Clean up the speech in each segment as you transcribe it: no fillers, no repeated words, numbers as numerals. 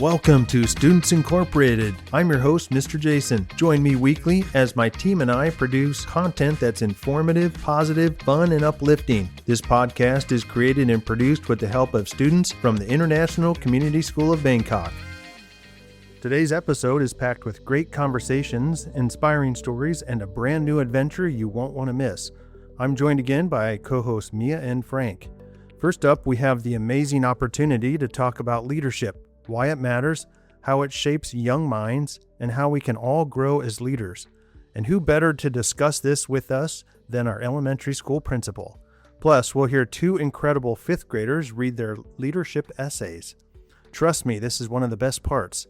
Welcome to Students Incorporated. I'm your host, Mr. Jason. Join me weekly as my team and I produce content that's informative, positive, fun, and uplifting. This podcast is created and produced with the help of students from the International Community School of Bangkok. Today's episode is packed with great conversations, inspiring stories, and a brand new adventure you won't want to miss. I'm joined again by co-hosts Miya and Frank. First up, we have the amazing opportunity to talk about leadership, why it matters, how it shapes young minds, and how we can all grow as leaders. And who better to discuss this with us than our elementary school principal? Plus, we'll hear two incredible fifth graders read their leadership essays. Trust me, this is one of the best parts.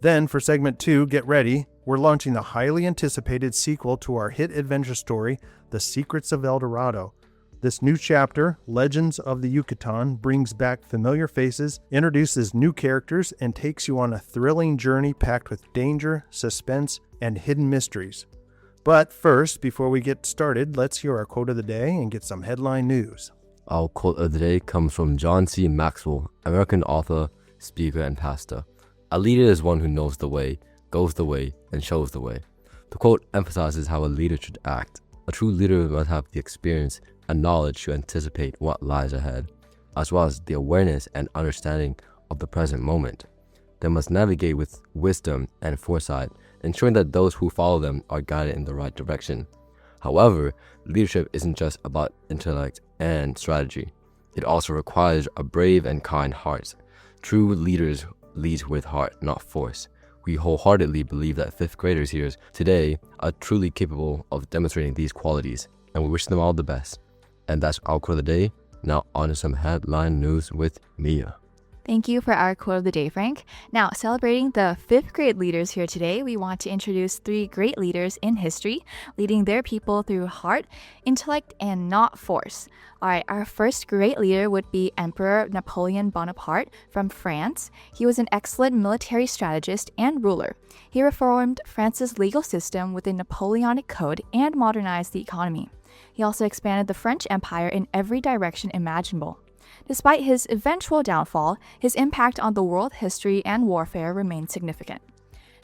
Then, for segment 2, get ready. We're launching the highly anticipated sequel to our hit adventure story, The Secrets of El Dorado. This new chapter, Legends of the Yucatán, brings back familiar faces, introduces new characters, and takes you on a thrilling journey packed with danger, suspense, and hidden mysteries. But first, before we get started, let's hear our quote of the day and get some headline news. Our quote of the day comes from John C. Maxwell, American author, speaker, and pastor. A leader is one who knows the way, goes the way, and shows the way. The quote emphasizes how a leader should act. A true leader must have the experience and knowledge to anticipate what lies ahead, as well as the awareness and understanding of the present moment. They must navigate with wisdom and foresight, ensuring that those who follow them are guided in the right direction. However, leadership isn't just about intellect and strategy. It also requires a brave and kind heart. True leaders lead with heart, not force. We wholeheartedly believe that fifth graders here today are truly capable of demonstrating these qualities, and we wish them all the best. And that's our quote of the day. Now on to some headline news with Miya. Thank you for our quote of the day, Frank. Now, celebrating the fifth grade leaders here today, we want to introduce 3 great leaders in history, leading their people through heart, intellect, and not force. All right, our first great leader would be Emperor Napoleon Bonaparte from France. He was an excellent military strategist and ruler. He reformed France's legal system with the Napoleonic Code and modernized the economy. He also expanded the French Empire in every direction imaginable. Despite his eventual downfall, his impact on the world history and warfare remained significant.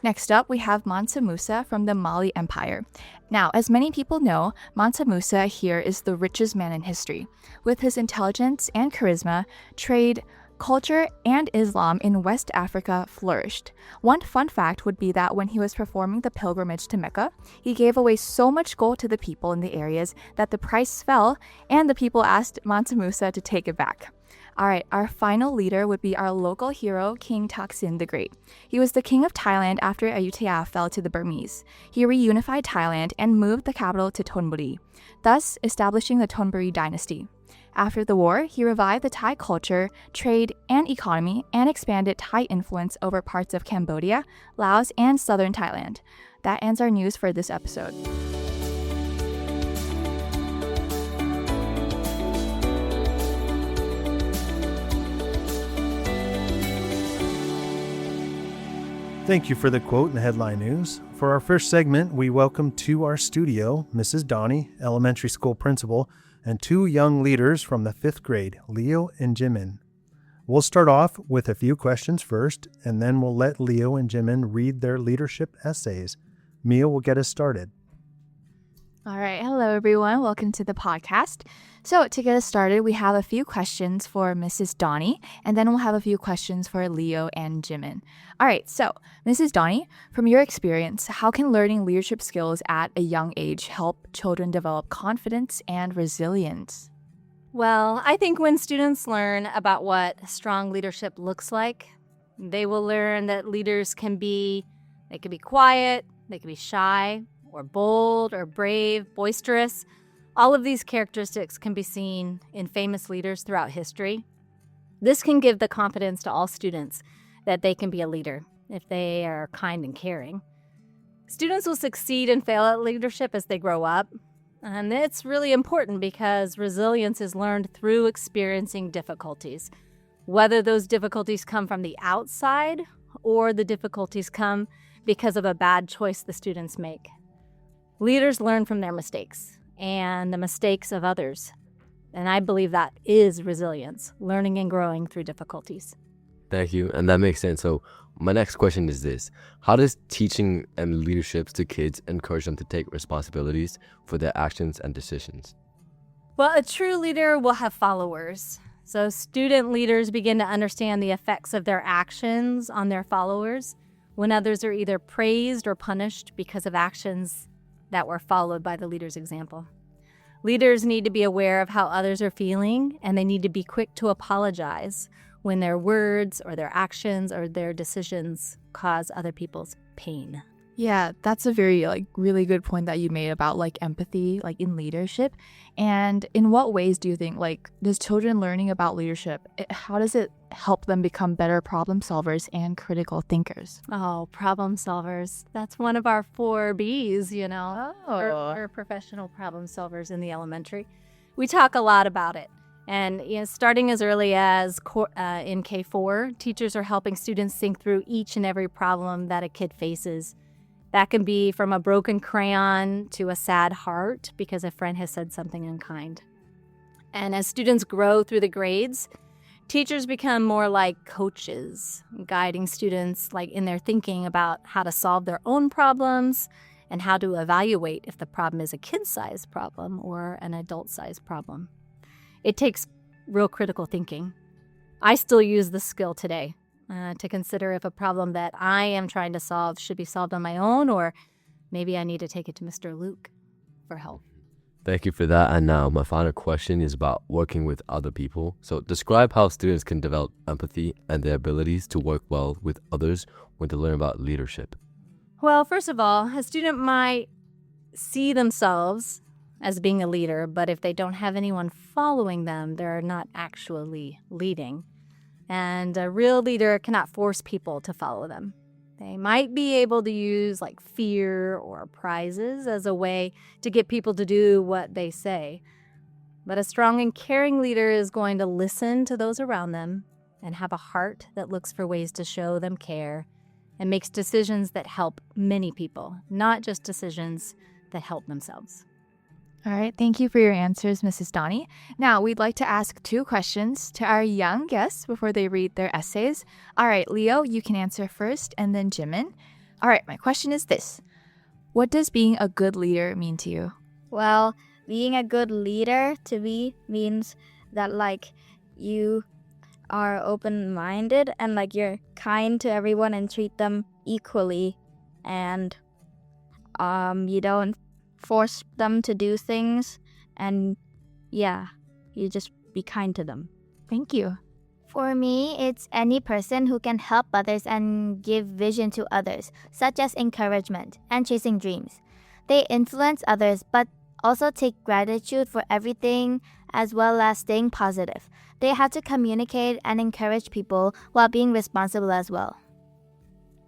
Next up, we have Mansa Musa from the Mali Empire. Now, as many people know, Mansa Musa here is the richest man in history. With his intelligence and charisma, trade, culture, and Islam in West Africa flourished. One fun fact would be that when he was performing the pilgrimage to Mecca, he gave away so much gold to the people in the areas that the price fell, and the people asked Mansa Musa to take it back. All right, our final leader would be our local hero, King Taksin the Great. He was the king of Thailand after Ayutthaya fell to the Burmese. He reunified Thailand and moved the capital to Thonburi, thus establishing the Thonburi dynasty. After the war, he revived the Thai culture, trade, and economy and expanded Thai influence over parts of Cambodia, Laos, and southern Thailand. That ends our news for this episode. Thank you for the quote and the headline news. For our first segment, we welcome to our studio Mrs. Donnie, elementary school principal, and 2 young leaders from the 5th grade, Leo and Jimin. We'll start off with a few questions first, and then we'll let Leo and Jimin read their leadership essays. Miya will get us started. All right. Hello, everyone. Welcome to the podcast. So to get us started, we have a few questions for Mrs. Donnie, and then we'll have a few questions for Leo and Jimin. All right. So Mrs. Donnie, from your experience, how can learning leadership skills at a young age help children develop confidence and resilience? Well, I think when students learn about what strong leadership looks like, they will learn that leaders can be quiet, they can be shy, or bold, or brave, boisterous. All of these characteristics can be seen in famous leaders throughout history. This can give the confidence to all students that they can be a leader if they are kind and caring. Students will succeed and fail at leadership as they grow up. And it's really important because resilience is learned through experiencing difficulties, whether those difficulties come from the outside or the difficulties come because of a bad choice the students make. Leaders learn from their mistakes and the mistakes of others. And I believe that is resilience, learning and growing through difficulties. Thank you. And that makes sense. So my next question is this. How does teaching and leadership to kids encourage them to take responsibilities for their actions and decisions? Well, a true leader will have followers. So student leaders begin to understand the effects of their actions on their followers when others are either praised or punished because of actions that were followed by the leader's example. Leaders need to be aware of how others are feeling, and they need to be quick to apologize when their words or their actions or their decisions cause other people's pain. Yeah, that's a very really good point that you made about empathy in leadership. And in what ways do you think does children learning about leadership, how does it help them become better problem solvers and critical thinkers? Oh, problem solvers. That's one of our 4 Bs, or professional problem solvers in the elementary. We talk a lot about it. And starting as early as in K4, teachers are helping students think through each and every problem that a kid faces. That can be from a broken crayon to a sad heart because a friend has said something unkind. And as students grow through the grades, teachers become more like coaches, guiding students in their thinking about how to solve their own problems and how to evaluate if the problem is a kid-sized problem or an adult-sized problem. It takes real critical thinking. I still use this skill today to consider if a problem that I am trying to solve should be solved on my own, or maybe I need to take it to Mr. Luke for help. Thank you for that. And now my final question is about working with other people. So describe how students can develop empathy and their abilities to work well with others when they learn about leadership. Well, first of all, a student might see themselves as being a leader, but if they don't have anyone following them, they're not actually leading. And a real leader cannot force people to follow them. They might be able to use fear or prizes as a way to get people to do what they say. But a strong and caring leader is going to listen to those around them and have a heart that looks for ways to show them care and makes decisions that help many people, not just decisions that help themselves. All right, thank you for your answers, Mrs. Donnie. Now, we'd like to ask 2 questions to our young guests before they read their essays. All right, Leo, you can answer first, and then Jimin. All right, my question is this. What does being a good leader mean to you? Well, being a good leader to me means that you are open-minded and you're kind to everyone and treat them equally, and you don't force them to do things, and you just be kind to them. Thank you. For me, it's any person who can help others and give vision to others, such as encouragement and chasing dreams. They influence others, but also take gratitude for everything as well as staying positive. They have to communicate and encourage people while being responsible as well.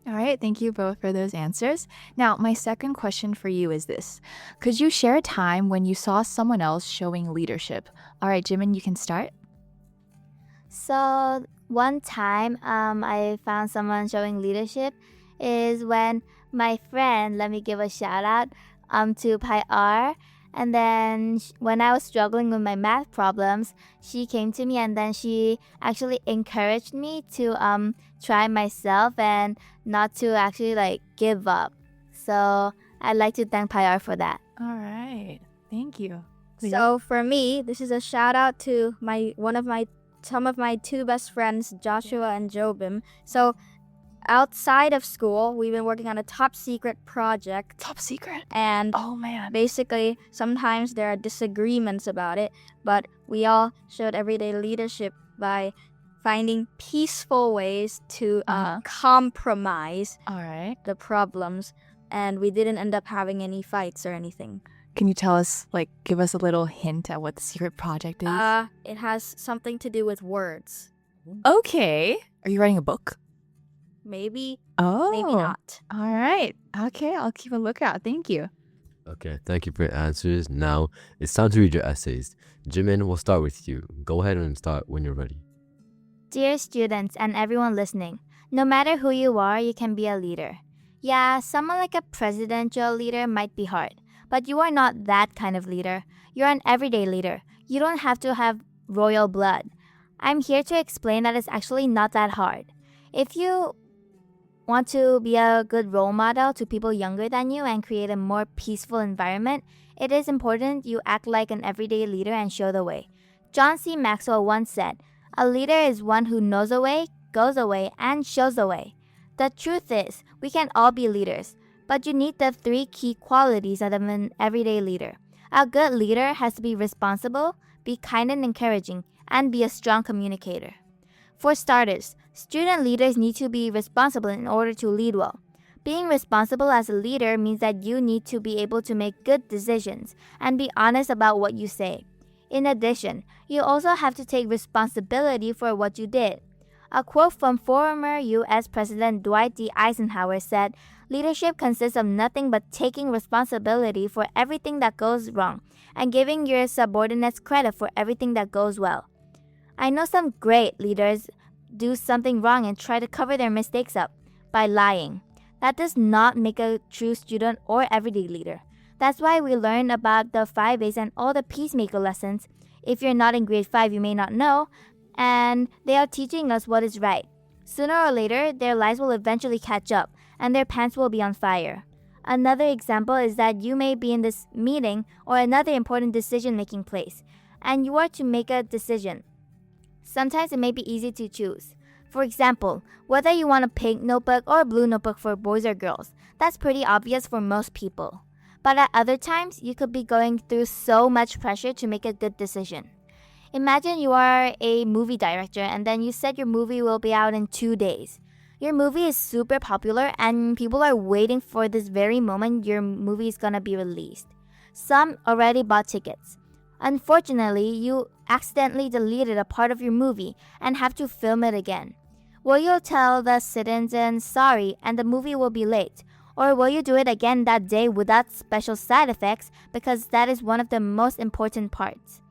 All right, thank you both for those answers. Now, my second question for you is this. Could you share a time when you saw someone else showing leadership? All right, Jimin, you can start. So one time I found someone showing leadership is when my friend, let me give a shout out to Pi R. And then when I was struggling with my math problems, she came to me and then she actually encouraged me to try myself and not to actually give up. So I'd like to thank Pi R for that. All right, thank you. So for me, this is a shout out to some of my 2 best friends, Joshua and Jobim. So outside of school, we've been working on a top secret project. Top secret? And oh man, basically, sometimes there are disagreements about it, but we all showed everyday leadership by finding peaceful ways to compromise all right. the problems, and we didn't end up having any fights or anything. Can you tell us, give us a little hint at what the secret project is? It has something to do with words. Okay. Are you writing a book? Maybe. Oh. Maybe not. All right. Okay, I'll keep a lookout. Thank you. Okay, thank you for your answers. Now it's time to read your essays. Jimin, we'll start with you. Go ahead and start when you're ready. Dear students and everyone listening, no matter who you are, you can be a leader. Yeah, someone like a presidential leader might be hard, but you are not that kind of leader. You're an everyday leader. You don't have to have royal blood. I'm here to explain that it's actually not that hard. If you want to be a good role model to people younger than you and create a more peaceful environment, it is important you act like an everyday leader and show the way. John C. Maxwell once said, "A leader is one who knows the way, goes the way, and shows the way." The truth is, we can all be leaders, but you need the 3 key qualities of an everyday leader. A good leader has to be responsible, be kind and encouraging, and be a strong communicator. For starters, student leaders need to be responsible in order to lead well. Being responsible as a leader means that you need to be able to make good decisions and be honest about what you say. In addition, you also have to take responsibility for what you did. A quote from former U.S. President Dwight D. Eisenhower said, "Leadership consists of nothing but taking responsibility for everything that goes wrong and giving your subordinates credit for everything that goes well." I know some great leaders do something wrong and try to cover their mistakes up by lying. That does not make a true student or everyday leader. That's why we learn about the 5 A's and all the peacemaker lessons. If you're not in grade 5, you may not know, and they are teaching us what is right. Sooner or later, their lives will eventually catch up, and their pants will be on fire. Another example is that you may be in this meeting or another important decision-making place, and you are to make a decision. Sometimes it may be easy to choose. For example, whether you want a pink notebook or a blue notebook for boys or girls, that's pretty obvious for most people. But at other times, you could be going through so much pressure to make a good decision. Imagine you are a movie director and then you said your movie will be out in 2 days. Your movie is super popular and people are waiting for this very moment your movie is gonna be released. Some already bought tickets. Unfortunately, you accidentally deleted a part of your movie and have to film it again. Will you tell the citizens sorry and the movie will be late? Or will you do it again that day without special side effects because that is one of the most important parts?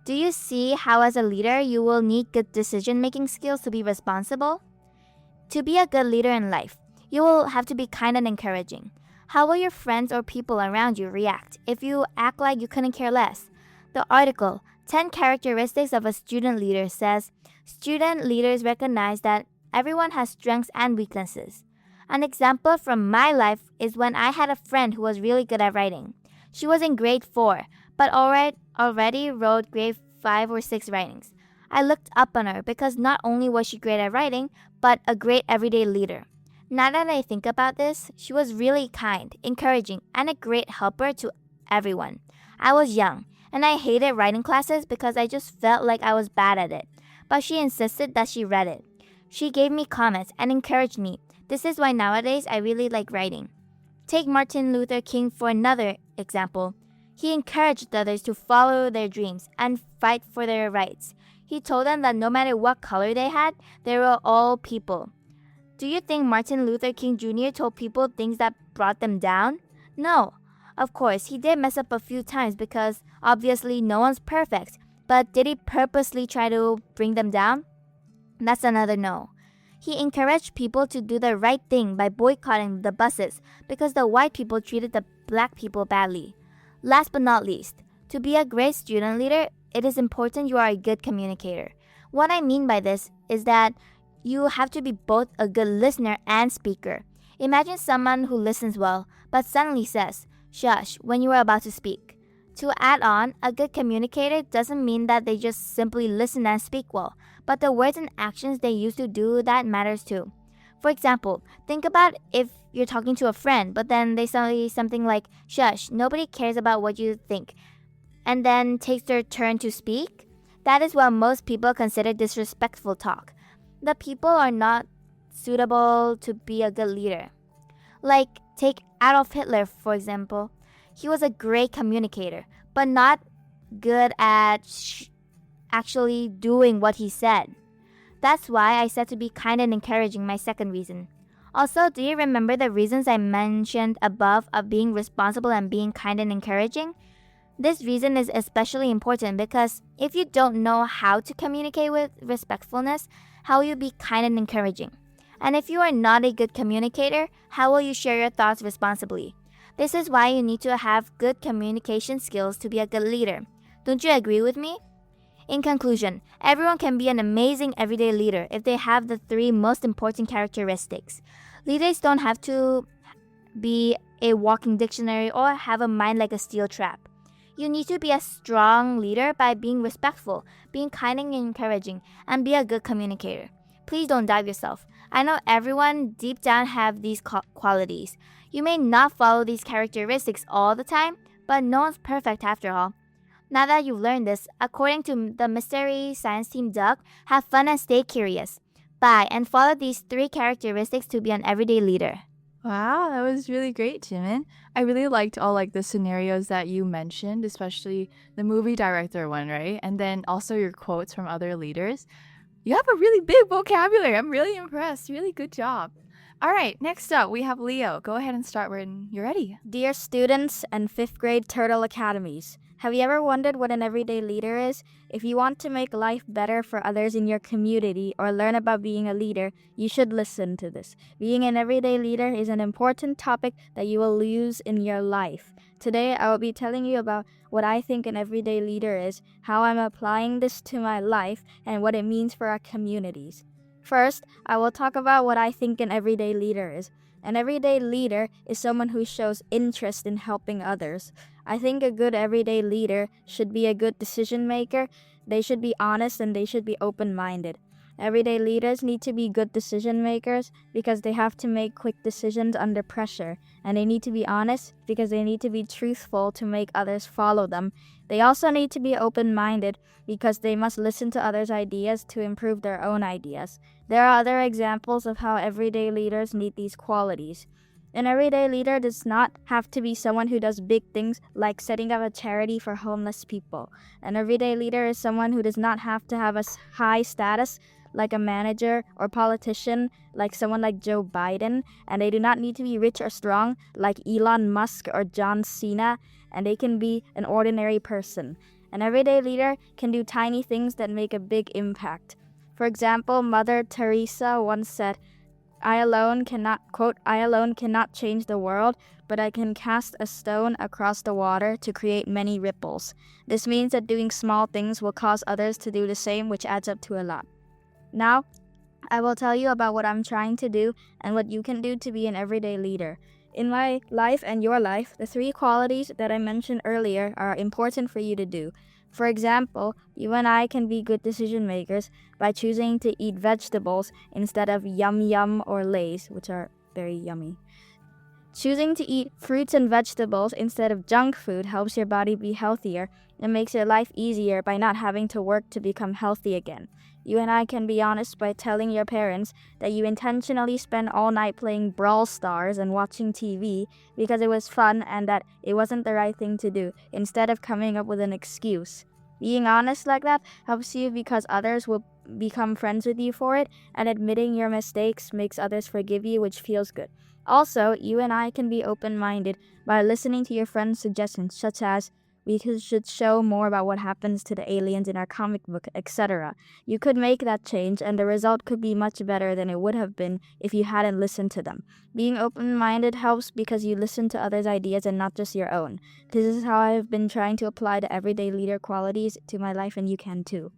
Do you see how as a leader you will need good decision-making skills to be responsible? To be a good leader in life, you will have to be kind and encouraging. How will your friends or people around you react if you act like you couldn't care less? The article, 10 Characteristics of a Student Leader says, student leaders recognize that everyone has strengths and weaknesses. An example from my life is when I had a friend who was really good at writing. She was in grade 4, but already wrote grade 5 or 6 writings. I looked up on her because not only was she great at writing, but a great everyday leader. Now that I think about this, she was really kind, encouraging, and a great helper to everyone. I was young, and I hated writing classes because I just felt like I was bad at it. But she insisted that she read it. She gave me comments and encouraged me. This is why nowadays I really like writing. Take Martin Luther King for another example. He encouraged others to follow their dreams and fight for their rights. He told them that no matter what color they had, they were all people. Do you think Martin Luther King Jr. told people things that brought them down? No. Of course, he did mess up a few times because obviously no one's perfect. But did he purposely try to bring them down? That's another no. He encouraged people to do the right thing by boycotting the buses because the white people treated the black people badly. Last but not least, to be a great student leader, it is important you are a good communicator. What I mean by this is that you have to be both a good listener and speaker. Imagine someone who listens well, but suddenly says, "Shush," when you are about to speak. To add on, a good communicator doesn't mean that they just simply listen and speak well, but the words and actions they use to do that matters too. For example, think about if you're talking to a friend, but then they say something like, "Shush, nobody cares about what you think," and then takes their turn to speak. That is what most people consider disrespectful talk. The people are not suitable to be a good leader. Like, take Adolf Hitler, for example. He was a great communicator, but not good at actually doing what he said. That's why I said to be kind and encouraging, my second reason. Also, do you remember the reasons I mentioned above of being responsible and being kind and encouraging? This reason is especially important because if you don't know how to communicate with respectfulness, how will you be kind and encouraging? And if you are not a good communicator, how will you share your thoughts responsibly? This is why you need to have good communication skills to be a good leader. Don't you agree with me? In conclusion, everyone can be an amazing everyday leader if they have the 3 most important characteristics. Leaders don't have to be a walking dictionary or have a mind like a steel trap. You need to be a strong leader by being respectful, being kind and encouraging, and be a good communicator. Please don't doubt yourself. I know everyone deep down have these qualities. You may not follow these characteristics all the time, but no one's perfect after all. Now that you've learned this, according to the Mystery Science Team Doug, have fun and stay curious. Bye, and follow these 3 characteristics to be an everyday leader. Wow, that was really great, Jimin. I really liked all the scenarios that you mentioned, especially the movie director one, right? And then also your quotes from other leaders. You have a really big vocabulary. I'm really impressed. Really good job. All right, next up, we have Leo. Go ahead and start when you're ready. Dear students and 5th grade Turtle Academies, have you ever wondered what an everyday leader is? If you want to make life better for others in your community or learn about being a leader, you should listen to this. Being an everyday leader is an important topic that you will use in your life. Today, I will be telling you about what I think an everyday leader is, how I'm applying this to my life, and what it means for our communities. First, I will talk about what I think an everyday leader is. An everyday leader is someone who shows interest in helping others. I think a good everyday leader should be a good decision maker. They should be honest and they should be open-minded. Everyday leaders need to be good decision makers because they have to make quick decisions under pressure. And they need to be honest because they need to be truthful to make others follow them. They also need to be open-minded because they must listen to others' ideas to improve their own ideas. There are other examples of how everyday leaders need these qualities. An everyday leader does not have to be someone who does big things like setting up a charity for homeless people. An everyday leader is someone who does not have to have a high status like a manager or politician like someone like Joe Biden, and they do not need to be rich or strong like Elon Musk or John Cena, and they can be an ordinary person. An everyday leader can do tiny things that make a big impact. For example, Mother Teresa once said, I alone cannot change the world, but I can cast a stone across the water to create many ripples. This means that doing small things will cause others to do the same, which adds up to a lot. Now, I will tell you about what I'm trying to do and what you can do to be an everyday leader. In my life and your life, the 3 qualities that I mentioned earlier are important for you to do. For example, you and I can be good decision makers by choosing to eat vegetables instead of Yum Yum or Lay's, which are very yummy. Choosing to eat fruits and vegetables instead of junk food helps your body be healthier and makes your life easier by not having to work to become healthy again. You and I can be honest by telling your parents that you intentionally spent all night playing Brawl Stars and watching TV because it was fun and that it wasn't the right thing to do, instead of coming up with an excuse. Being honest like that helps you because others will become friends with you for it, and admitting your mistakes makes others forgive you, which feels good. Also, you and I can be open-minded by listening to your friends' suggestions, such as, we should show more about what happens to the aliens in our comic book, etc. You could make that change, and the result could be much better than it would have been if you hadn't listened to them. Being open-minded helps because you listen to others' ideas and not just your own. This is how I've been trying to apply the everyday leader qualities to my life, and you can too.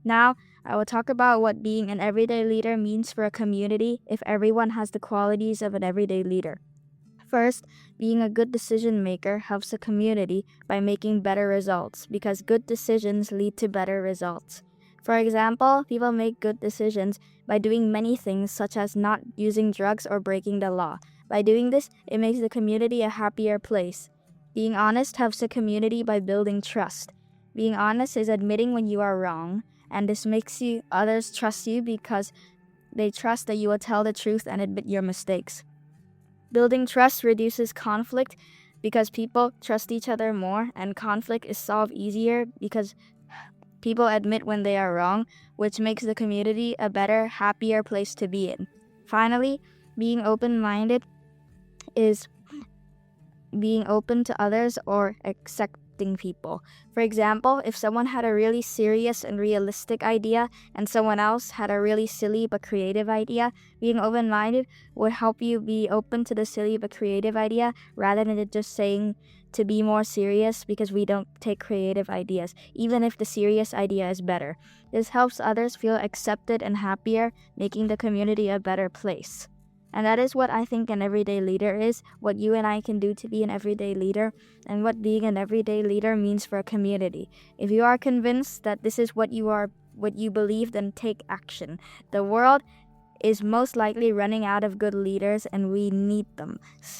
Now, I will talk about what being an everyday leader means for a community if everyone has the qualities of an everyday leader. First, being a good decision maker helps a community by making better results because good decisions lead to better results. For example, people make good decisions by doing many things such as not using drugs or breaking the law. By doing this, it makes the community a happier place. Being honest helps the community by building trust. Being honest is admitting when you are wrong, and this makes others trust you because they trust that you will tell the truth and admit your mistakes. Building trust reduces conflict because people trust each other more, and conflict is solved easier because people admit when they are wrong, which makes the community a better, happier place to be in. Finally, being open-minded is being open to others or accepting uplifting people. For example, if someone had a really serious and realistic idea and someone else had a really silly but creative idea, being open-minded would help you be open to the silly but creative idea rather than just saying to be more serious because we don't take creative ideas, even if the serious idea is better. This helps others feel accepted and happier, making the community a better place. And that is what I think an everyday leader is, what you and I can do to be an everyday leader, and what being an everyday leader means for a community. If you are convinced that this is what you believe, then take action. The world is most likely running out of good leaders, and we need them.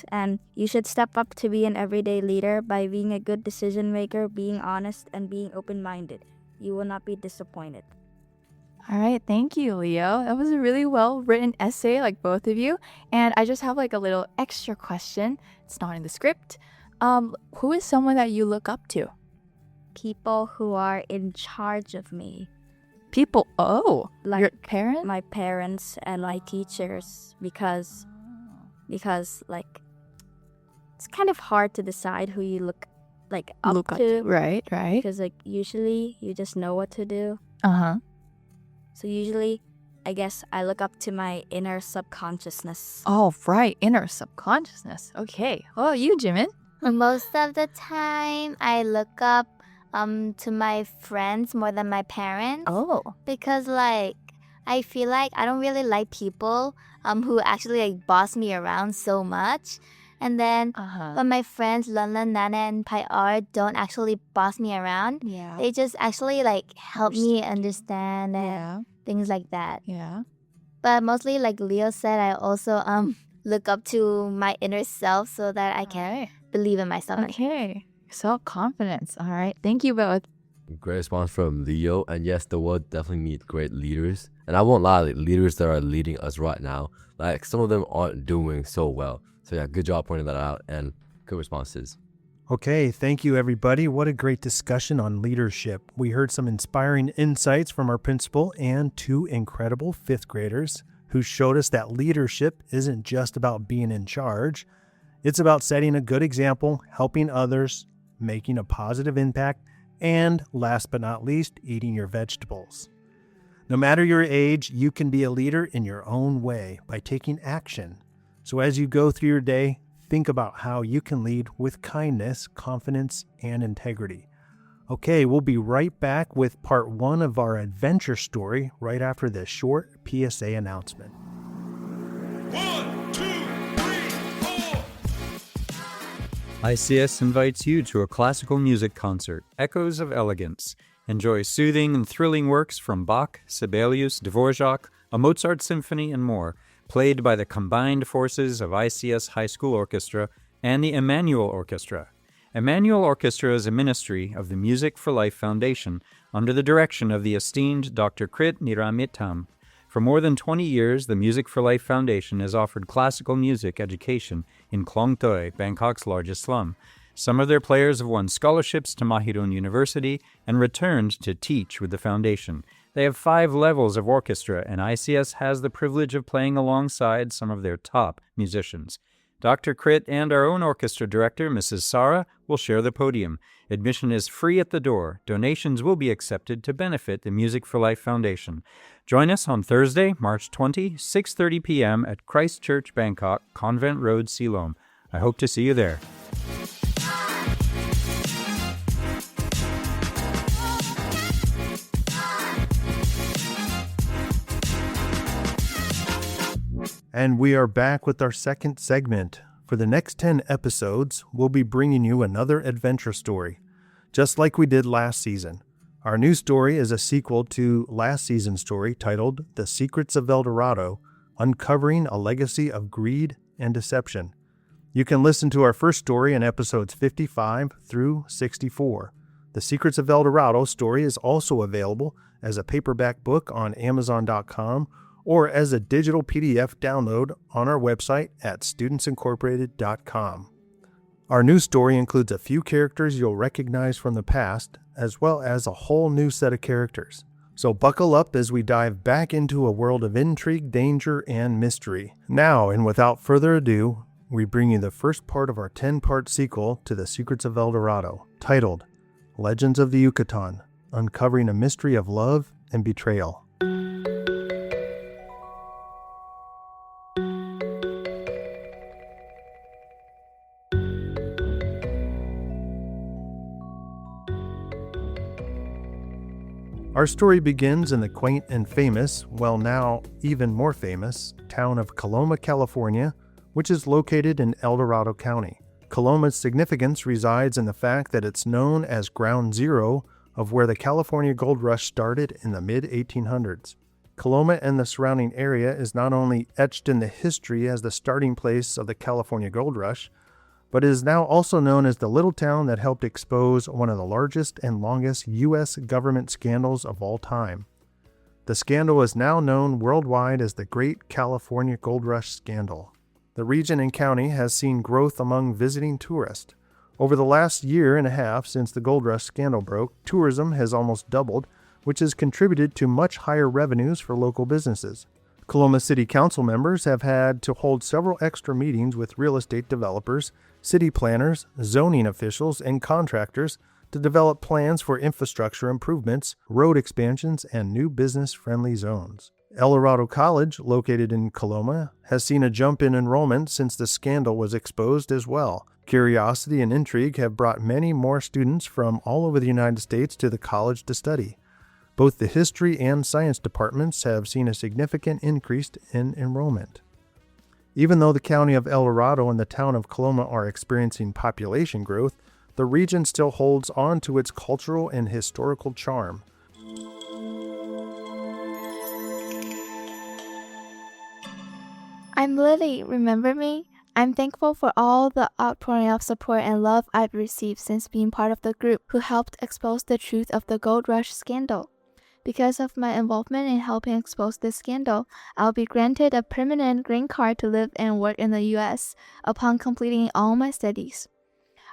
And you should step up to be an everyday leader by being a good decision maker, being honest, and being open-minded. You will not be disappointed. All right, thank you, Leo. That was a really well-written essay, like both of you. And I just have like a little extra question. It's not in the script. Who is someone that you look up to? People who are in charge of me. People, Like your parents? my parents and my teachers, because like it's kind of hard to decide who you look up to. Right. Because like usually you just know what to do. Uh-huh. So usually, I guess I look up to my inner subconsciousness. Oh, right. Inner subconsciousness. Okay. Oh, you, Jimin? Most of the time, I look up to my friends more than my parents. Oh. Because like I feel like I don't really like people who actually like boss me around so much. And then but my friends Lala, Nana, and Pai don't actually boss me around. Yeah. They just actually like help me understand and Yeah. things like that. Yeah. But mostly like Leo said, I also look up to my inner self so that I can believe in myself. Okay. Self-confidence. All right. Thank you both. Great response from Leo. And yes, the world definitely needs great leaders. And I won't lie, like, leaders that are leading us right now, like some of them aren't doing so well. So yeah, good job pointing that out and good responses. Okay, thank you, everybody. What a great discussion on leadership. We heard some inspiring insights from our principal and two incredible fifth graders who showed us that leadership isn't just about being in charge. It's about setting a good example, helping others, making a positive impact, and last but not least, eating your vegetables. No matter your age, you can be a leader in your own way by taking action. So as you go through your day, think about how you can lead with kindness, confidence, and integrity. Okay, we'll be right back with part 1 of our adventure story right after this short PSA announcement. 1, 2, 3, 4. ICS invites you to a classical music concert, Echoes of Elegance. Enjoy soothing and thrilling works from Bach, Sibelius, Dvorak, a Mozart symphony, and more, played by the combined forces of ICS High School Orchestra and the Emmanuel Orchestra. Emmanuel Orchestra is a ministry of the Music for Life Foundation under the direction of the esteemed Dr. Krit Niramitam. For more than 20 years, the Music for Life Foundation has offered classical music education in Klong Toi, Bangkok's largest slum. Some of their players have won scholarships to Mahidol University and returned to teach with the foundation. They have 5 levels of orchestra, and ICS has the privilege of playing alongside some of their top musicians. Dr. Krit and our own orchestra director, Mrs. Sara, will share the podium. Admission is free at the door. Donations will be accepted to benefit the Music for Life Foundation. Join us on Thursday, March 20, 6:30 p.m. at Christ Church, Bangkok, Convent Road, Siloam. I hope to see you there. And we are back with our second segment. For the next 10 episodes, we'll be bringing you another adventure story, just like we did last season. Our new story is a sequel to last season's story titled The Secrets of El Dorado, Uncovering a Legacy of Greed and Deception. You can listen to our first story in episodes 55 through 64. The Secrets of El Dorado story is also available as a paperback book on Amazon.com or as a digital PDF download on our website at studentsincorporated.com. Our new story includes a few characters you'll recognize from the past, as well as a whole new set of characters. So buckle up as we dive back into a world of intrigue, danger, and mystery. Now, and without further ado, we bring you the first part of our 10-part sequel to The Secrets of El Dorado, titled Legends of the Yucatán, uncovering a mystery of love and betrayal. Our story begins in the quaint and famous, well now even more famous, town of Coloma, California, which is located in El Dorado County. Coloma's significance resides in the fact that it's known as ground zero of where the California gold rush started in the mid-1800s. Coloma and the surrounding area is not only etched in the history as the starting place of the California gold rush, but is now also known as the little town that helped expose one of the largest and longest U.S. government scandals of all time. The scandal is now known worldwide as the Great California Gold Rush Scandal. The region and county has seen growth among visiting tourists. Over the last year and a half since the gold rush scandal broke, tourism has almost doubled, which has contributed to much higher revenues for local businesses. Coloma City Council members have had to hold several extra meetings with real estate developers, city planners, zoning officials, and contractors to develop plans for infrastructure improvements, road expansions, and new business-friendly zones. El Dorado College, located in Coloma, has seen a jump in enrollment since the scandal was exposed as well. Curiosity and intrigue have brought many more students from all over the United States to the college to study. Both the history and science departments have seen a significant increase in enrollment. Even though the county of El Dorado and the town of Coloma are experiencing population growth, the region still holds on to its cultural and historical charm. I'm Lily, remember me? I'm thankful for all the outpouring of support and love I've received since being part of the group who helped expose the truth of the gold rush scandal. Because of my involvement in helping expose this scandal, I'll be granted a permanent green card to live and work in the U.S. upon completing all my studies.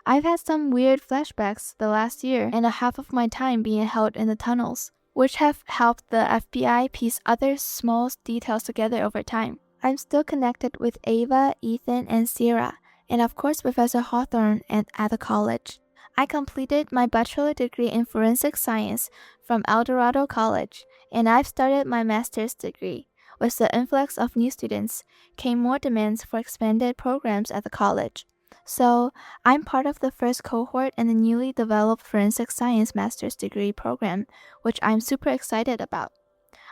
I've had some weird flashbacks the last year and a half of my time being held in the tunnels, which have helped the FBI piece other small details together over time. I'm still connected with Ava, Ethan, and Sierra, and of course Professor Hawthorne at the college. I completed my bachelor degree in forensic science from El Dorado College, and I've started my master's degree. With the influx of new students, came more demands for expanded programs at the college. So, I'm part of the first cohort in the newly developed forensic science master's degree program, which I'm super excited about.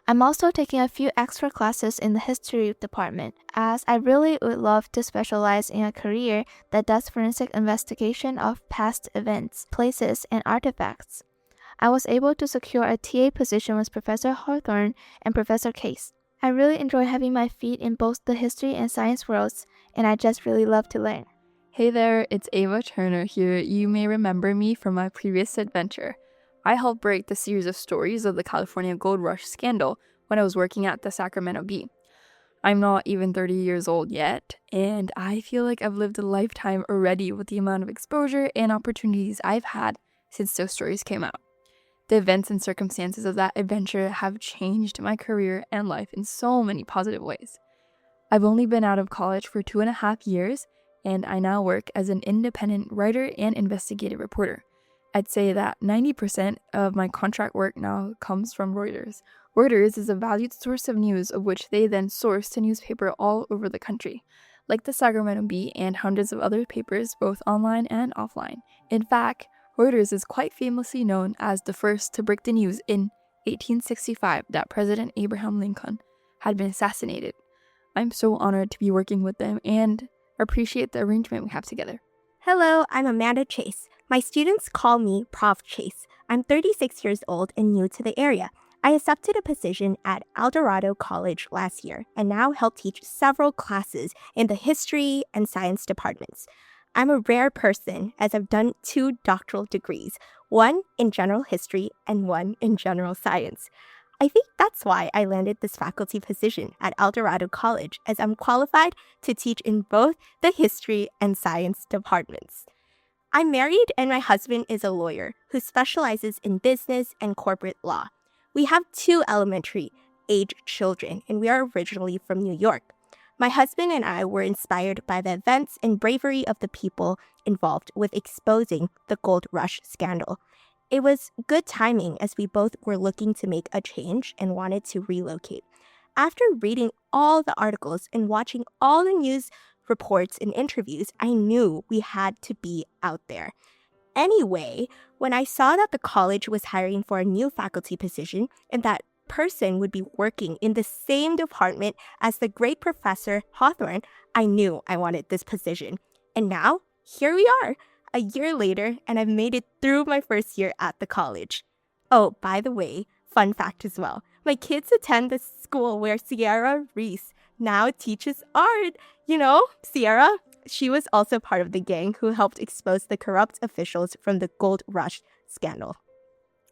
I'm also taking a few extra classes in the history department, as I really would love to specialize in a career that does forensic investigation of past events, places, and artifacts. I was able to secure a TA position with Professor Hawthorne and Professor Case. I really enjoy having my feet in both the history and science worlds, and I just really love to learn. Hey there, it's Ava Turner here. You may remember me from my previous adventure. I helped break the series of stories of the California Gold Rush scandal when I was working at the Sacramento Bee. I'm not even 30 years old yet, and I feel like I've lived a lifetime already with the amount of exposure and opportunities I've had since those stories came out. The events and circumstances of that adventure have changed my career and life in so many positive ways. I've only been out of college for 2.5 years, and I now work as an independent writer and investigative reporter. I'd say that 90% of my contract work now comes from Reuters. Reuters is a valued source of news of which they then source to newspapers all over the country, like the Sacramento Bee and hundreds of other papers both online and offline. In fact, Reuters is quite famously known as the first to break the news in 1865 that President Abraham Lincoln had been assassinated. I'm so honored to be working with them and appreciate the arrangement we have together. Hello, I'm Amanda Chase. My students call me Prof. Chase. I'm 36 years old and new to the area. I accepted a position at El Dorado College last year and now help teach several classes in the history and science departments. I'm a rare person as I've done 2 doctoral degrees, one in general history and one in general science. I think that's why I landed this faculty position at El Dorado College, as I'm qualified to teach in both the history and science departments. I'm married and my husband is a lawyer who specializes in business and corporate law. We have 2 elementary-age children, and we are originally from New York. My husband and I were inspired by the events and bravery of the people involved with exposing the gold rush scandal. It was good timing as we both were looking to make a change and wanted to relocate. After reading all the articles and watching all the news reports and interviews, I knew we had to be out there. Anyway, when I saw that the college was hiring for a new faculty position and that person would be working in the same department as the great Professor Hawthorne, I knew I wanted this position. And now, here we are, a year later, and I've made it through my first year at the college. Oh, by the way, fun fact as well. My kids attend the school where Sierra Reese now teaches art. You know, Sierra? She was also part of the gang who helped expose the corrupt officials from the gold rush scandal.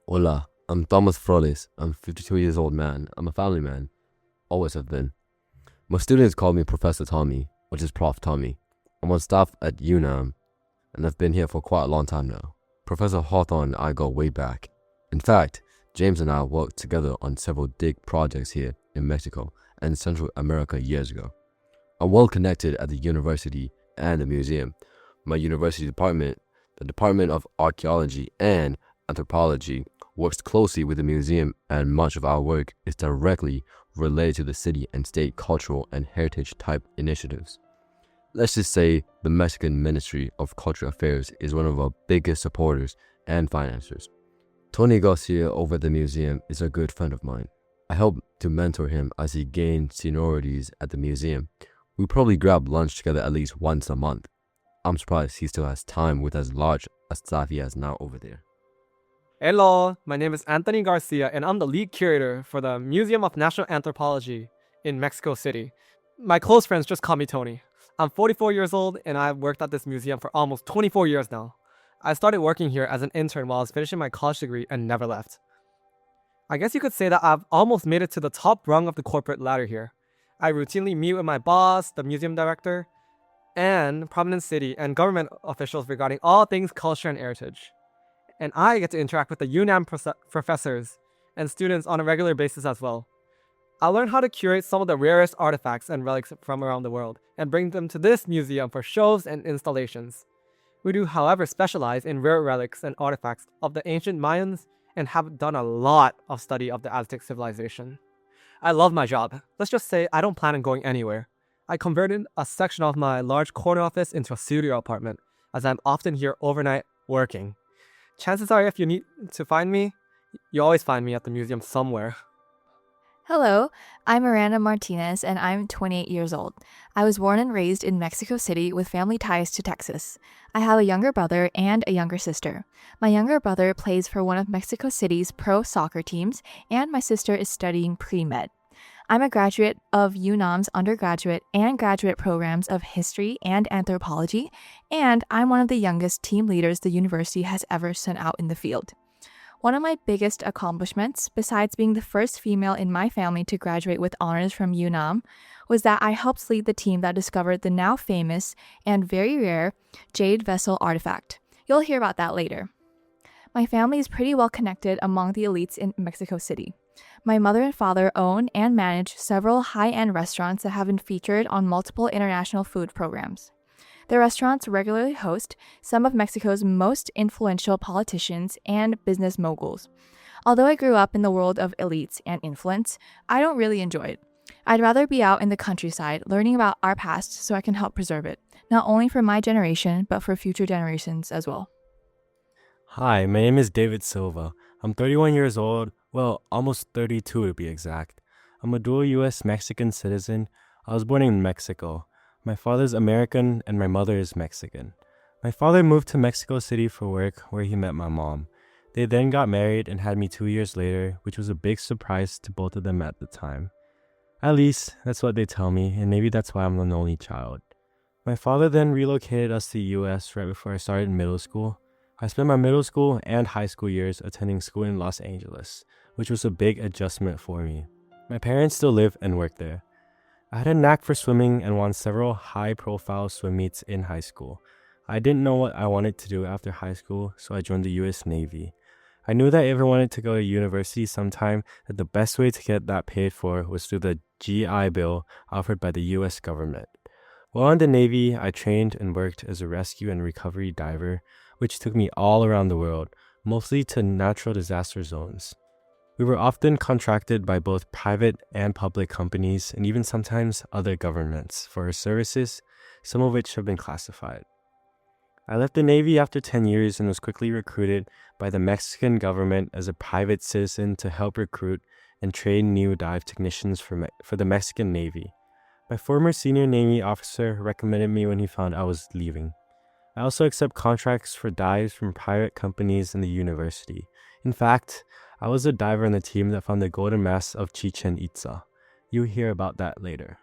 Hola, I'm Thomas Flores. I'm a 52 years old man. I'm a family man. Always have been. My students call me Professor Tommy, which is Prof. Tommy. I'm on staff at UNAM, and I've been here for quite a long time now. Professor Hawthorne and I go way back. In fact, James and I worked together on several big projects here in Mexico and Central America years ago. I'm well connected at the university and the museum. My university department, the Department of Archaeology and Anthropology, works closely with the museum, and much of our work is directly related to the city and state cultural and heritage type initiatives. Let's just say the Mexican Ministry of Cultural Affairs is one of our biggest supporters and financiers. Tony Garcia over at the museum is a good friend of mine. I help to mentor him as he gains seniorities at the museum. We probably grab lunch together at least once a month. I'm surprised he still has time with as large a staff he has now over there. Hello, my name is Anthony Garcia, and I'm the lead curator for the Museum of National Anthropology in Mexico City. My close friends just call me Tony. I'm 44 years old, and I've worked at this museum for almost 24 years now. I started working here as an intern while I was finishing my college degree and never left. I guess you could say that I've almost made it to the top rung of the corporate ladder here. I routinely meet with my boss, the museum director, and prominent city and government officials regarding all things culture and heritage. And I get to interact with the UNAM professors and students on a regular basis as well. I learned how to curate some of the rarest artifacts and relics from around the world and bring them to this museum for shows and installations. We do, however, specialize in rare relics and artifacts of the ancient Mayans and have done a lot of study of the Aztec civilization. I love my job. Let's just say I don't plan on going anywhere. I converted a section of my large corner office into a studio apartment, as I'm often here overnight working. Chances are, if you need to find me, you always find me at the museum somewhere. Hello, I'm Miranda Martinez, and I'm 28 years old. I was born and raised in Mexico City with family ties to Texas. I have a younger brother and a younger sister. My younger brother plays for one of Mexico City's pro soccer teams, and my sister is studying pre-med. I'm a graduate of UNAM's undergraduate and graduate programs of history and anthropology, and I'm one of the youngest team leaders the university has ever sent out in the field. One of my biggest accomplishments, besides being the first female in my family to graduate with honors from UNAM, was that I helped lead the team that discovered the now famous and very rare jade vessel artifact. You'll hear about that later. My family is pretty well connected among the elites in Mexico City. My mother and father own and manage several high-end restaurants that have been featured on multiple international food programs. Their restaurants regularly host some of Mexico's most influential politicians and business moguls. Although I grew up in the world of elites and influence, I don't really enjoy it. I'd rather be out in the countryside learning about our past so I can help preserve it, not only for my generation, but for future generations as well. Hi, my name is David Silva. I'm 31 years old, well, almost 32 to be exact. I'm a dual U.S.-Mexican citizen. I was born in Mexico. My father's American and my mother is Mexican. My father moved to Mexico City for work, where he met my mom. They then got married and had me 2 years later, which was a big surprise to both of them at the time. At least, that's what they tell me, and maybe that's why I'm an only child. My father then relocated us to the U.S. right before I started middle school. I spent my middle school and high school years attending school in Los Angeles, which was a big adjustment for me. My parents still live and work there. I had a knack for swimming and won several high-profile swim meets in high school. I didn't know what I wanted to do after high school, so I joined the U.S. Navy. I knew that if I wanted to go to university sometime, that the best way to get that paid for was through the GI Bill offered by the U.S. government. While in the Navy, I trained and worked as a rescue and recovery diver, which took me all around the world, mostly to natural disaster zones. We were often contracted by both private and public companies and even sometimes other governments for our services, some of which have been classified. I left the Navy after 10 years and was quickly recruited by the Mexican government as a private citizen to help recruit and train new dive technicians for the Mexican Navy. My former senior Navy officer recommended me when he found I was leaving. I also accept contracts for dives from private companies and the university. In fact, I was a diver on the team that found the golden mass of Chichen Itza. You'll hear about that later.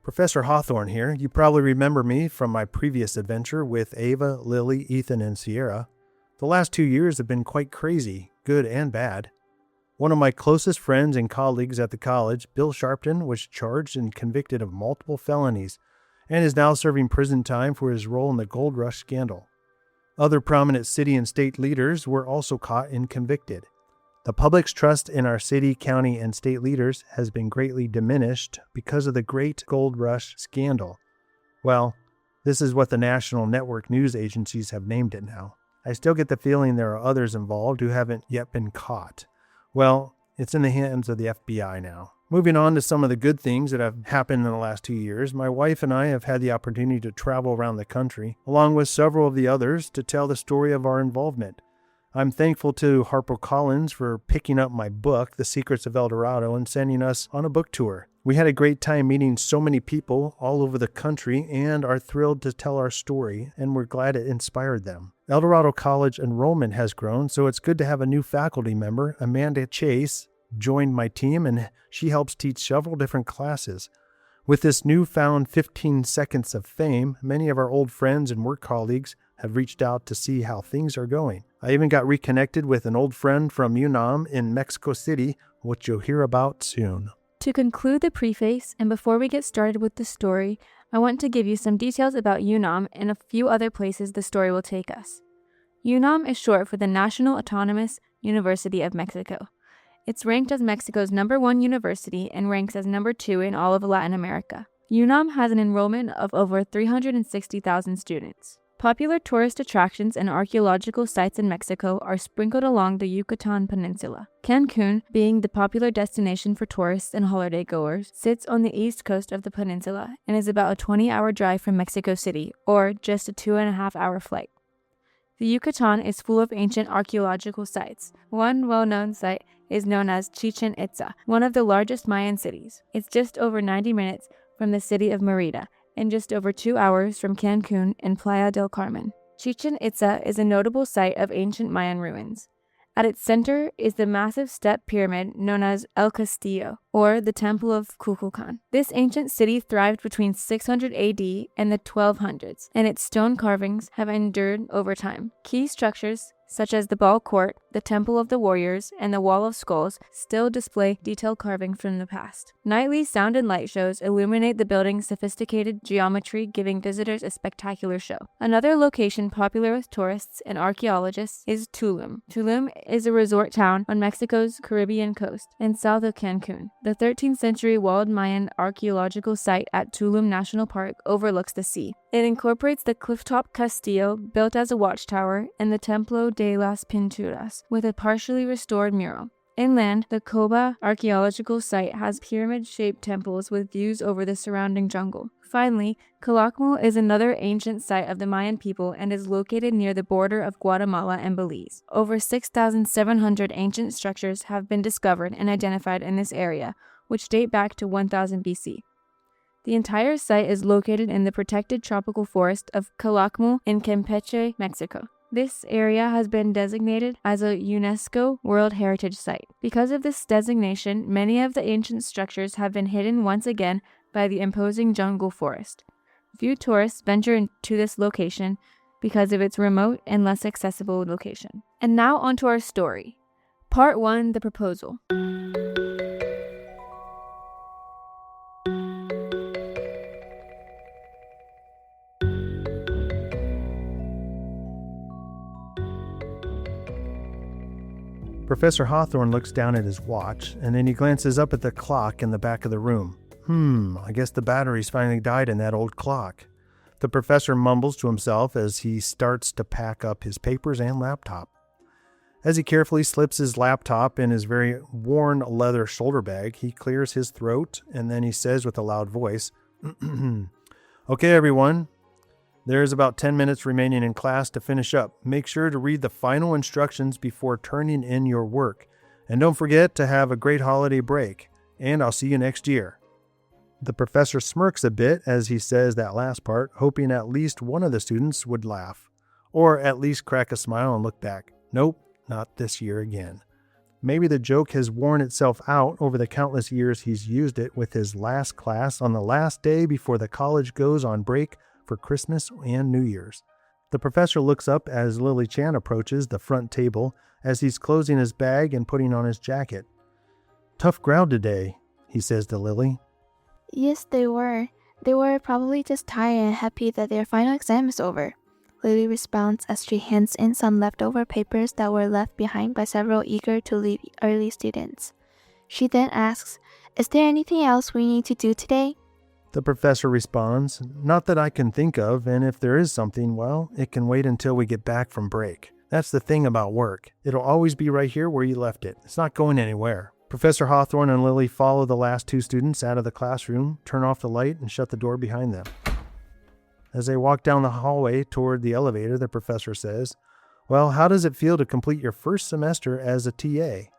Professor Hawthorne here. You probably remember me from my previous adventure with Ava, Lily, Ethan, and Sierra. The last 2 years have been quite crazy, good and bad. One of my closest friends and colleagues at the college, Bill Sharpton, was charged and convicted of multiple felonies and is now serving prison time for his role in the gold rush scandal. Other prominent city and state leaders were also caught and convicted. The public's trust in our city, county, and state leaders has been greatly diminished because of the Great Gold Rush scandal. Well, this is what the national network news agencies have named it now. I still get the feeling there are others involved who haven't yet been caught. Well, it's in the hands of the FBI now. Moving on to some of the good things that have happened in the last 2 years, my wife and I have had the opportunity to travel around the country, along with several of the others, to tell the story of our involvement. I'm thankful to HarperCollins for picking up my book, The Secrets of El Dorado, and sending us on a book tour. We had a great time meeting so many people all over the country and are thrilled to tell our story, and we're glad it inspired them. El Dorado College enrollment has grown, so it's good to have a new faculty member, Amanda Chase, joined my team, and she helps teach several different classes. With this newfound 15 seconds of fame, many of our old friends and work colleagues have reached out to see how things are going. I even got reconnected with an old friend from UNAM in Mexico City, which you'll hear about soon. To conclude the preface, and before we get started with the story, I want to give you some details about UNAM and a few other places the story will take us. UNAM is short for the National Autonomous University of Mexico. It's ranked as Mexico's #1 university and ranks as #2 in all of Latin America. UNAM has an enrollment of over 360,000 students. Popular tourist attractions and archaeological sites in Mexico are sprinkled along the Yucatán Peninsula. Cancun, being the popular destination for tourists and holiday goers, sits on the east coast of the peninsula and is about a 20-hour drive from Mexico City, or just a 2.5-hour flight. The Yucatán is full of ancient archaeological sites. One well-known site is known as Chichen Itza, one of the largest Mayan cities. It's just over 90 minutes from the city of Mérida, and just over 2 hours from Cancun and Playa del Carmen. Chichen Itza is a notable site of ancient Mayan ruins. At its center is the massive step pyramid known as El Castillo, or the Temple of Kukulkan. This ancient city thrived between 600 AD and the 1200s, and its stone carvings have endured over time. Key structures, such as the Ball Court, the Temple of the Warriors, and the Wall of Skulls, still display detailed carving from the past. Nightly sound and light shows illuminate the building's sophisticated geometry, giving visitors a spectacular show. Another location popular with tourists and archaeologists is Tulum. Tulum is a resort town on Mexico's Caribbean coast and south of Cancun. The 13th century walled Mayan archaeological site at Tulum National Park overlooks the sea. It incorporates the clifftop Castillo, built as a watchtower, and the Templo de las Pinturas, with a partially restored mural. Inland, the Coba archaeological site has pyramid-shaped temples with views over the surrounding jungle. Finally, Calakmul is another ancient site of the Mayan people and is located near the border of Guatemala and Belize. Over 6,700 ancient structures have been discovered and identified in this area, which date back to 1000 BC. The entire site is located in the protected tropical forest of Calakmul in Campeche, Mexico. This area has been designated as a UNESCO World Heritage Site. Because of this designation, many of the ancient structures have been hidden once again by the imposing jungle forest. Few tourists venture into this location because of its remote and less accessible location. And now onto our story. Part 1, The Proposal. Professor Hawthorne looks down at his watch, and then he glances up at the clock in the back of the room. I guess the battery's finally died in that old clock. The professor mumbles to himself as he starts to pack up his papers and laptop. As he carefully slips his laptop in his very worn leather shoulder bag, he clears his throat and then he says with a loud voice, "Okay, everyone. There's about 10 minutes remaining in class to finish up. Make sure to read the final instructions before turning in your work. And don't forget to have a great holiday break. And I'll see you next year." The professor smirks a bit as he says that last part, hoping at least one of the students would laugh, or at least crack a smile and look back. Nope, not this year again. Maybe the joke has worn itself out over the countless years he's used it with his last class on the last day before the college goes on break for Christmas and New Year's. The professor looks up as Lily Chan approaches the front table as he's closing his bag and putting on his jacket. "Tough crowd today," he says to Lily. Yes, they were. They were probably just tired and happy that their final exam is over. Lily responds as she hands in some leftover papers that were left behind by several eager to leave early students. She then asks, "Is there anything else we need to do today?" The professor responds, "Not that I can think of, and if there is something, well, it can wait until we get back from break. That's the thing about work. It'll always be right here where you left it. It's not going anywhere." Professor Hawthorne and Lily follow the last two students out of the classroom, turn off the light, and shut the door behind them. As they walk down the hallway toward the elevator, the professor says, "Well, how does it feel to complete your first semester as a TA?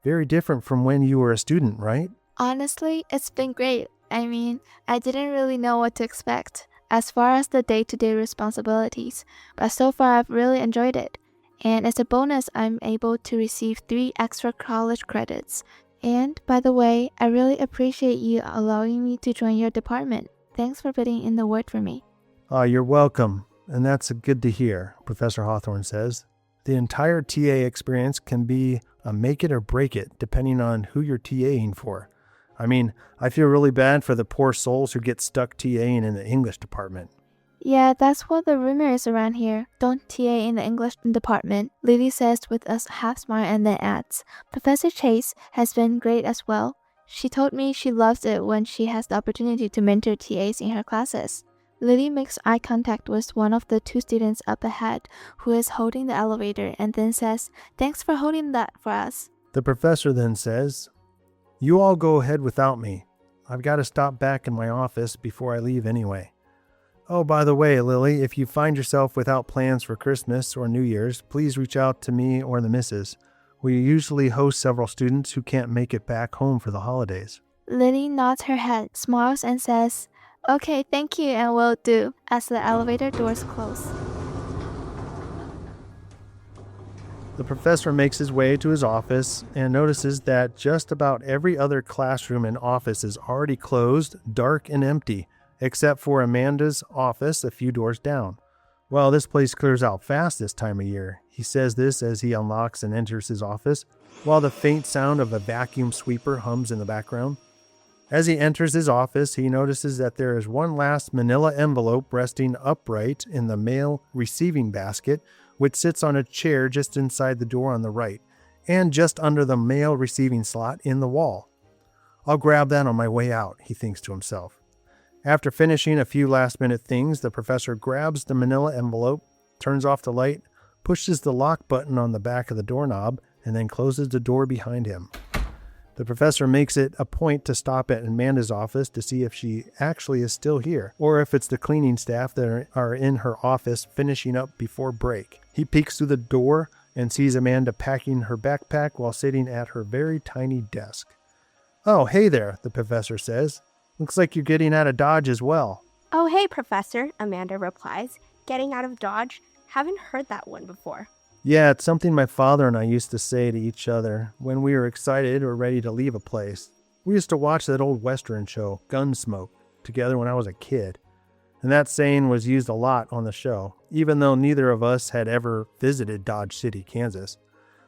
Very different from when you were a student, right?" Honestly, it's been great. I mean, I didn't really know what to expect as far as the day-to-day responsibilities, but so far I've really enjoyed it. And as a bonus, I'm able to receive 3 extra college credits. And by the way, I really appreciate you allowing me to join your department. Thanks for putting in the word for me. You're welcome, and that's good to hear," Professor Hawthorne says. The entire TA experience can be a make it or break it, depending on who you're TAing for. I mean, I feel really bad for the poor souls who get stuck TAing in the English department. Yeah, that's what the rumor is around here. Don't TA in the English department, Lily says with a half smile and then adds, "Professor Chase has been great as well. She told me she loves it when she has the opportunity to mentor TAs in her classes." Lily makes eye contact with one of the 2 students up ahead who is holding the elevator and then says, "Thanks for holding that for us." The professor then says, "You all go ahead without me. I've got to stop back in my office before I leave anyway. Oh, by the way, Lily, if you find yourself without plans for Christmas or New Year's, please reach out to me or the missus. We usually host several students who can't make it back home for the holidays." Lily nods her head, smiles and says, "Okay, thank you and will do," as the elevator doors close. The professor makes his way to his office and notices that just about every other classroom and office is already closed, dark, and empty, except for Amanda's office a few doors down. Well, this place clears out fast this time of year. He says this as he unlocks and enters his office, while the faint sound of a vacuum sweeper hums in the background. As he enters his office, he notices that there is one last manila envelope resting upright in the mail receiving basket, which sits on a chair just inside the door on the right, and just under the mail receiving slot in the wall. "I'll grab that on my way out," he thinks to himself. After finishing a few last-minute things, the professor grabs the manila envelope, turns off the light, pushes the lock button on the back of the doorknob, and then closes the door behind him. The professor makes it a point to stop at Amanda's office to see if she actually is still here, or if it's the cleaning staff that are in her office finishing up before break. He peeks through the door and sees Amanda packing her backpack while sitting at her very tiny desk. "Oh, hey there," the professor says. "Looks like you're getting out of Dodge as well." "Oh, hey, Professor," Amanda replies. "Getting out of Dodge? Haven't heard that one before." "Yeah, it's something my father and I used to say to each other when we were excited or ready to leave a place. We used to watch that old Western show, Gunsmoke, together when I was a kid. And that saying was used a lot on the show, even though neither of us had ever visited Dodge City, Kansas."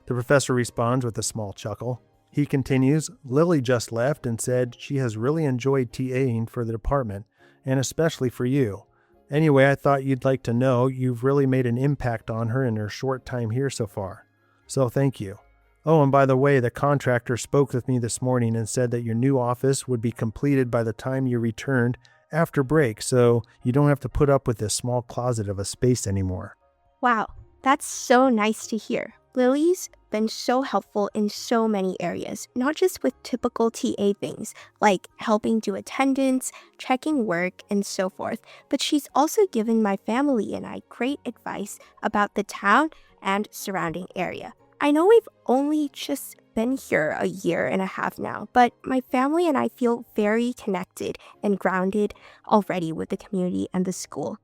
The professor responds with a small chuckle. He continues, "Lily just left and said she has really enjoyed TAing for the department, and especially for you. Anyway, I thought you'd like to know you've really made an impact on her in her short time here so far. So thank you. Oh, and by the way, the contractor spoke with me this morning and said that your new office would be completed by the time you returned after break, so you don't have to put up with this small closet of a space anymore." Wow, that's so nice to hear. Lily's been so helpful in so many areas, not just with typical TA things like helping do attendance, checking work, and so forth, but she's also given my family and I great advice about the town and surrounding area. I know we've only just been here a year and a half now, but my family and I feel very connected and grounded already with the community and the school.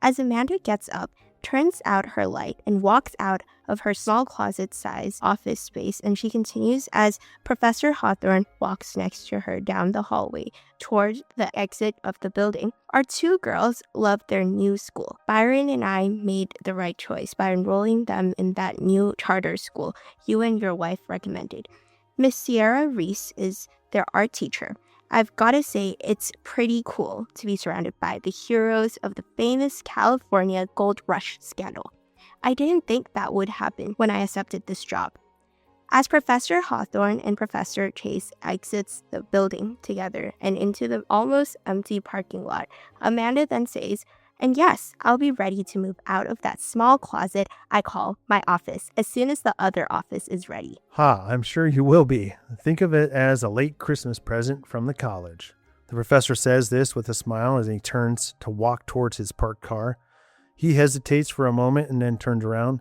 As Amanda gets up, turns out her light, and walks out of her small closet-sized office space, and she continues as Professor Hawthorne walks next to her down the hallway toward the exit of the building. Our two girls love their new school. Byron and I made the right choice by enrolling them in that new charter school you and your wife recommended. Miss Sierra Reese is their art teacher. I've got to say, it's pretty cool to be surrounded by the heroes of the famous California gold rush scandal. I didn't think that would happen when I accepted this job. As Professor Hawthorne and Professor Chase exits the building together and into the almost empty parking lot, Amanda then says, "And yes, I'll be ready to move out of that small closet I call my office as soon as the other office is ready." I'm sure you will be. Think of it as a late Christmas present from the college. The professor says this with a smile as he turns to walk towards his parked car. He hesitates for a moment and then turns around.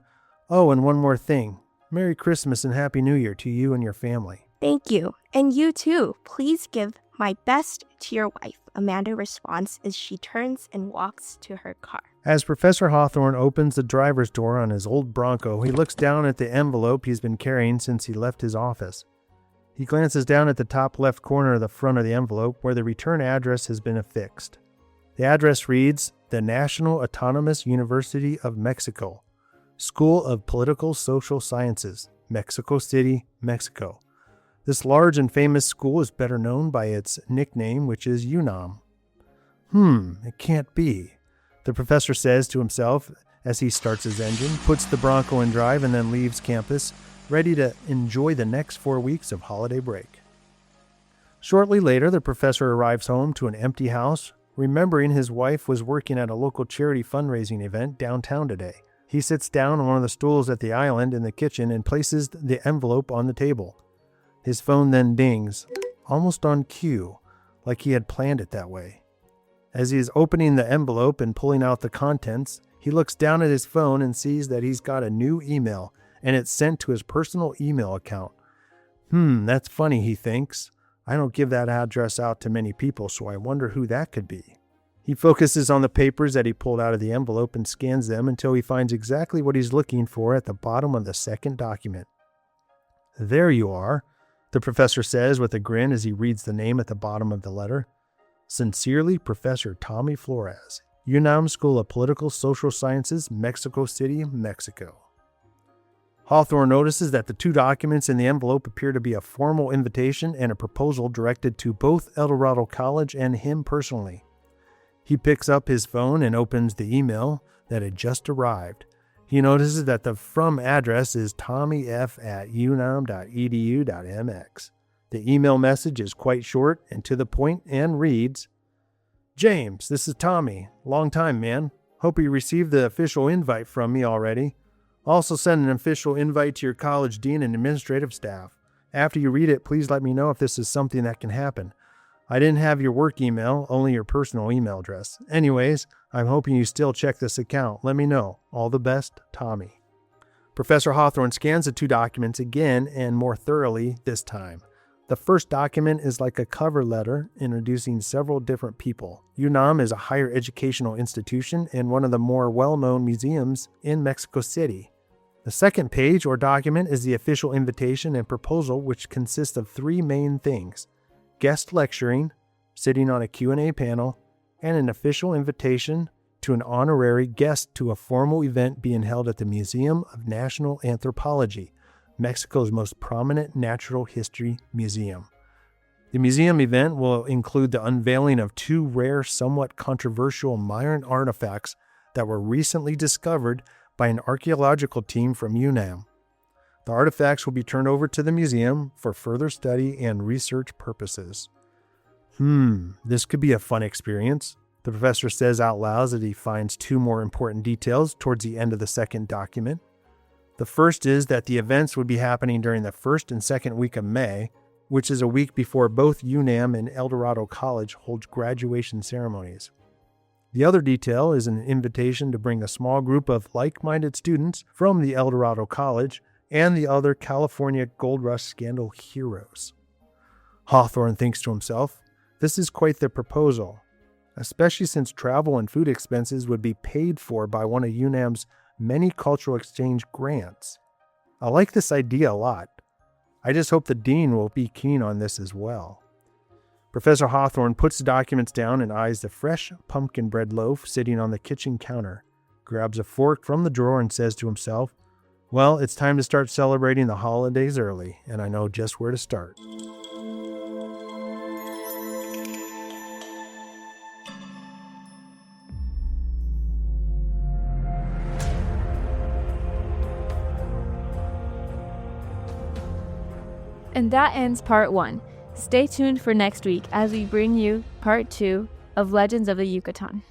"Oh, and one more thing. Merry Christmas and Happy New Year to you and your family." "Thank you. And you too. Please give my best to your wife," Amanda responds as she turns and walks to her car. As Professor Hawthorne opens the driver's door on his old Bronco, he looks down at the envelope he's been carrying since he left his office. He glances down at the top left corner of the front of the envelope where the return address has been affixed. The address reads, "The National Autonomous University of Mexico, School of Political Social Sciences, Mexico City, Mexico." This large and famous school is better known by its nickname, which is UNAM. It can't be, the professor says to himself as he starts his engine, puts the Bronco in drive, and then leaves campus, ready to enjoy the next 4 weeks of holiday break. Shortly later, the professor arrives home to an empty house, remembering his wife was working at a local charity fundraising event downtown today. He sits down on one of the stools at the island in the kitchen and places the envelope on the table. His phone then dings, almost on cue, like he had planned it that way. As he is opening the envelope and pulling out the contents, he looks down at his phone and sees that he's got a new email, and it's sent to his personal email account. That's funny, he thinks. I don't give that address out to many people, so I wonder who that could be. He focuses on the papers that he pulled out of the envelope and scans them until he finds exactly what he's looking for at the bottom of the second document. "There you are," the professor says with a grin as he reads the name at the bottom of the letter. "Sincerely, Professor Tommy Flores, UNAM School of Political Social Sciences, Mexico City, Mexico." Hawthorne notices that the two documents in the envelope appear to be a formal invitation and a proposal directed to both El Dorado College and him personally. He picks up his phone and opens the email that had just arrived. He notices that the from address is tommyf@unam.edu.mx. The email message is quite short and to the point and reads, "James, this is Tommy. Long time, man. Hope you received the official invite from me already. Also send an official invite to your college dean and administrative staff. After you read it, please let me know if this is something that can happen. I didn't have your work email, only your personal email address. Anyways, I'm hoping you still check this account. Let me know. All the best, Tommy." Professor Hawthorne scans the two documents again and more thoroughly this time. The first document is like a cover letter introducing several different people. UNAM is a higher educational institution and one of the more well-known museums in Mexico City. The second page or document is the official invitation and proposal, which consists of three main things: guest lecturing, sitting on a Q&A panel, and an official invitation to an honorary guest to a formal event being held at the Museum of National Anthropology, Mexico's most prominent natural history museum. The museum event will include the unveiling of two rare, somewhat controversial Mayan artifacts that were recently discovered by an archaeological team from UNAM. The artifacts will be turned over to the museum for further study and research purposes. This could be a fun experience, the professor says out loud as he finds two more important details towards the end of the second document. The first is that the events would be happening during the first and second week of May, which is a week before both UNAM and El Dorado College holds graduation ceremonies. The other detail is an invitation to bring a small group of like-minded students from the El Dorado College and the other California Gold Rush scandal heroes. Hawthorne thinks to himself, this is quite the proposal, especially since travel and food expenses would be paid for by one of UNAM's many cultural exchange grants. I like this idea a lot. I just hope the dean will be keen on this as well. Professor Hawthorne puts the documents down and eyes the fresh pumpkin bread loaf sitting on the kitchen counter, grabs a fork from the drawer and says to himself, well, it's time to start celebrating the holidays early, and I know just where to start. And that ends part 1. Stay tuned for next week as we bring you part 2 of Legends of the Yucatán.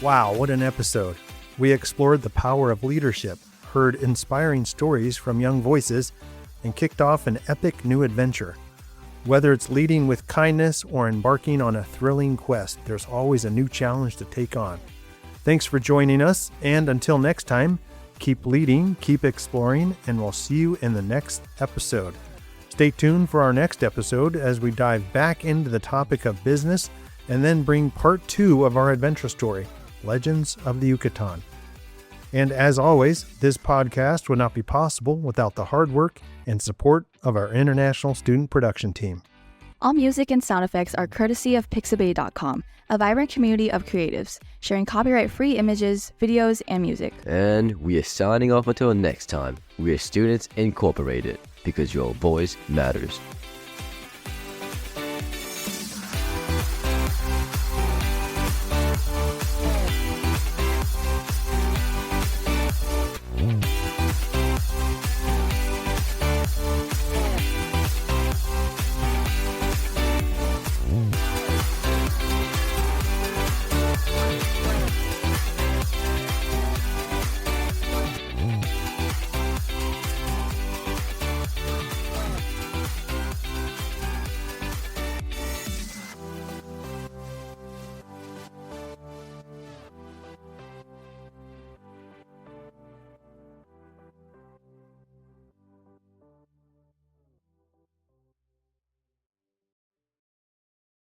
Wow, what an episode. We explored the power of leadership, heard inspiring stories from young voices, and kicked off an epic new adventure. Whether it's leading with kindness or embarking on a thrilling quest, there's always a new challenge to take on. Thanks for joining us, and until next time, keep leading, keep exploring, and we'll see you in the next episode. Stay tuned for our next episode as we dive back into the topic of business and then bring part 2 of our adventure story, Legends of the Yucatán. And as always, this podcast would not be possible without the hard work and support of our international student production team. All music and sound effects are courtesy of Pixabay.com, a vibrant community of creatives, sharing copyright-free images, videos, and music. And we are signing off until next time. We are Students Incorporated, because your voice matters.